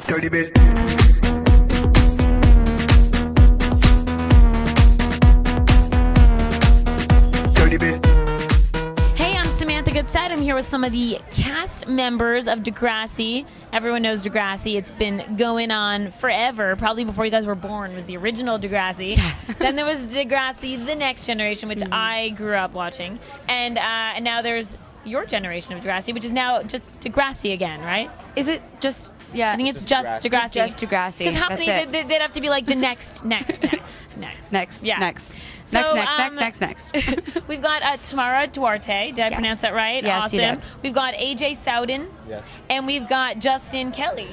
Dirty bit. Dirty bit. Hey, I'm Samantha Goodside. I'm here with some of the cast members of Degrassi. Everyone knows Degrassi. It's been going on forever. Probably before you guys were born was the original Degrassi. Yeah. Then there was Degrassi, The Next Generation, which I grew up watching. And now there's your generation of Degrassi, which is now just Degrassi again, right? Is it just, yeah. I think it's just Degrassi. Just Degrassi. Because how That's many, it. they'd have to be like the next. Yeah. Next. So, Next. We've got Tamara Duarte. Did I pronounce that right? Yes, awesome. you did. We've got AJ Sowden. Yes. And we've got Justin Kelly.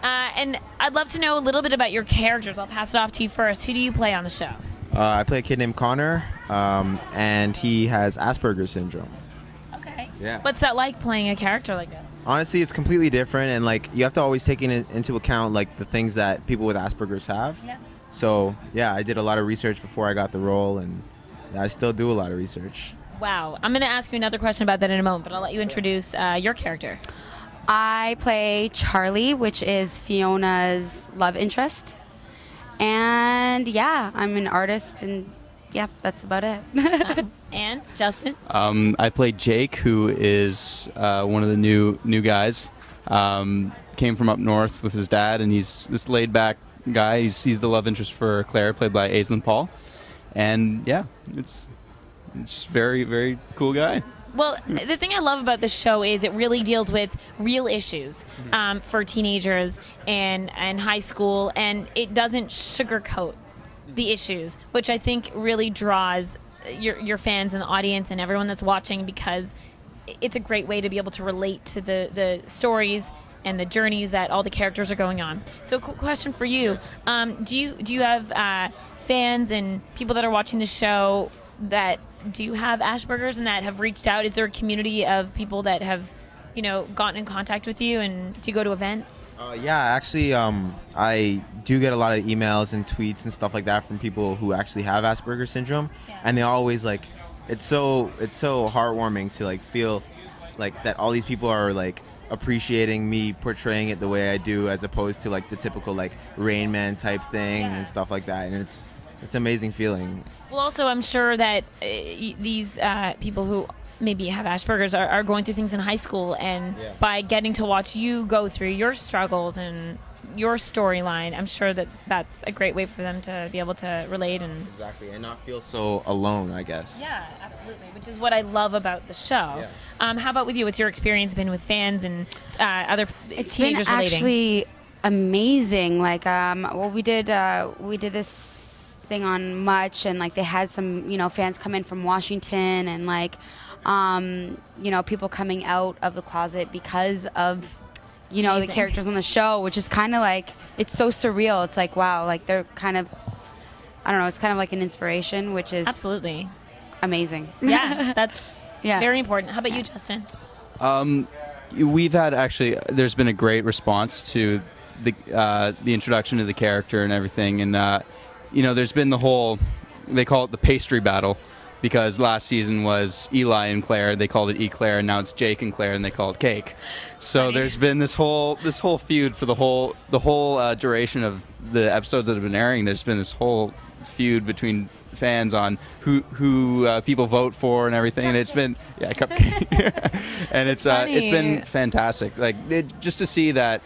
And I'd love to know a little bit about your characters. I'll pass it off to you first. Who do you play on the show? I play a kid named Connor, and he has Asperger's syndrome. Okay. Yeah. What's that like playing a character like this? Honestly, it's completely different, and like you have to always take into account like the things that people with Asperger's have. Yeah. So yeah, I did a lot of research before I got the role, and I still do a lot of research. Wow. I'm going to ask you another question about that in a moment, but I'll let you introduce your character. I play Charlie, which is Fiona's love interest. And yeah, I'm an artist, and yeah, that's about it. And Justin? I play Jake, who is one of the new guys. Came from up north with his dad, and he's this laid-back guy. He's the love interest for Claire, played by Aislinn Paul. And yeah, it's just very, very cool guy. Well, the thing I love about the show is it really deals with real issues for teenagers and high school, and it doesn't sugarcoat the issues, which I think really draws your fans and the audience and everyone that's watching, because it's a great way to be able to relate to the stories and the journeys that all the characters are going on. So, cool question for you: do you have fans and people that are watching the show that do have Asperger's and that have reached out? Is there a community of people that have, gotten in contact with you, and do you go to events? Yeah, actually, I do get a lot of emails and tweets and stuff like that from people who actually have Asperger's syndrome, and they always like, it's so heartwarming to like feel like that all these people are like appreciating me portraying it the way I do, as opposed to like the typical like Rain Man type thing and stuff like that, and it's an amazing feeling. Well, also, I'm sure that these people who maybe have Asperger's are going through things in high school, and by getting to watch you go through your struggles and your storyline, I'm sure that that's a great way for them to be able to relate and and not feel so alone, I guess. Yeah, absolutely, which is what I love about the show. How about with you? What's your experience been with fans and other It's teenagers been relating? actually amazing. Like, we did this thing on Much, and like they had some fans come in from Washington, and like people coming out of the closet because of the characters on the show, which is kind of like, it's so surreal. It's like, wow, like they're kind of, I don't know, it's kind of like an inspiration, which is Absolutely amazing. Yeah, that's Yeah. very important. How about you, Justin? We've had there's been a great response to the introduction to the character and everything, and there's been the whole, they call it the pastry battle, because last season was Eli and Claire, they called it Eclair, and now it's Jake and Claire, and they call it Cake. So there's been this whole feud for the whole duration of the episodes that have been airing. There's been this whole feud between fans on who people vote for and everything, and it's been cupcake, and it's been fantastic. Like just to see that,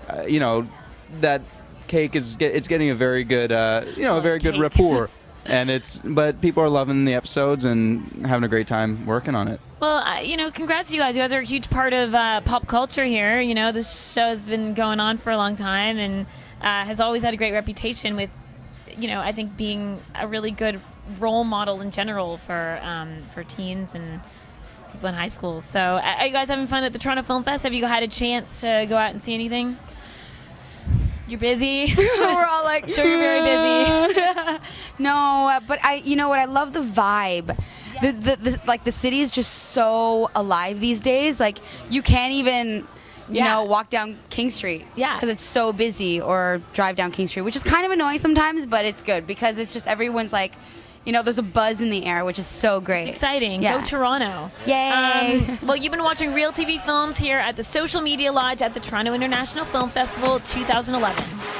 that Cake it's getting a very good a very good rapport. But people are loving the episodes and having a great time working on it. Well, congrats to you guys. You guys are a huge part of pop culture here. This show has been going on for a long time and has always had a great reputation with, I think being a really good role model in general for teens and people in high school. So, are you guys having fun at the Toronto Film Fest? Have you had a chance to go out and see anything? You're busy. We're all like, sure, you're very busy. No, but I love the vibe. The city is just so alive these days. Like, you can't even walk down King Street because it's so busy, or drive down King Street, which is kind of annoying sometimes, but it's good because it's just everyone's like, there's a buzz in the air, which is so great. It's exciting. Yeah. Go Toronto. Yay. Well, you've been watching Real TV Films here at the Social Media Lodge at the Toronto International Film Festival 2011.